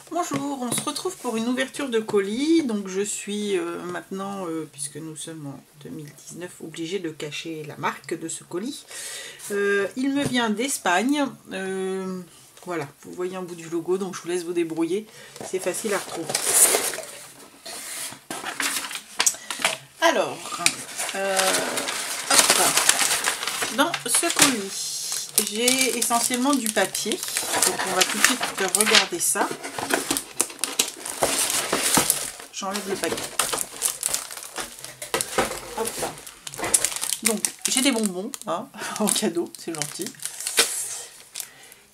Bonjour, on se retrouve pour une ouverture de colis. Donc je suis maintenant, puisque nous sommes en 2019, obligée de cacher la marque de ce colis. Il me vient d'Espagne. Voilà, vous voyez un bout du logo, donc je vous laisse vous débrouiller. C'est facile à retrouver. Alors, hop, dans ce colis, j'ai essentiellement du papier. Donc on va tout de suite regarder ça. J'enlève le paquet. Hop là. Donc j'ai des bonbons hein, en cadeau, c'est gentil.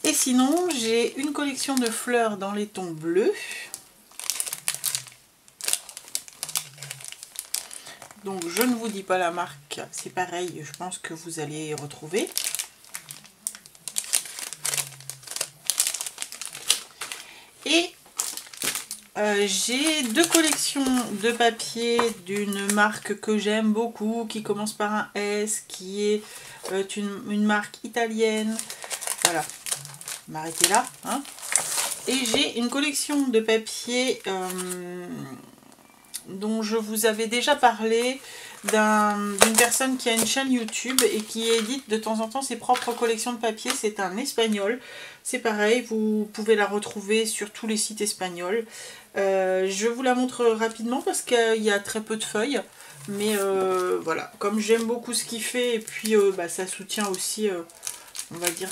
Et sinon j'ai une collection de fleurs dans les tons bleus. Donc je ne vous dis pas la marque, c'est pareil, je pense que vous allez retrouver. Et j'ai deux collections de papier d'une marque que j'aime beaucoup, qui commence par un S, qui est une marque italienne. Voilà, m'arrêter là. Hein. Et j'ai une collection de papier dont je vous avais déjà parlé, d'une personne qui a une chaîne YouTube et qui édite de temps en temps ses propres collections de papier. C'est un espagnol. C'est pareil, vous pouvez la retrouver sur tous les sites espagnols. Je vous la montre rapidement parce qu'il y a très peu de feuilles. Mais voilà, comme j'aime beaucoup ce qu'il fait et puis ça soutient aussi, on va dire,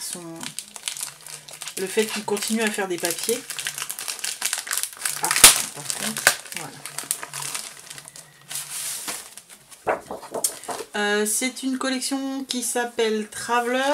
le fait qu'il continue à faire des papiers. Ah, par contre, voilà. C'est une collection qui s'appelle Travel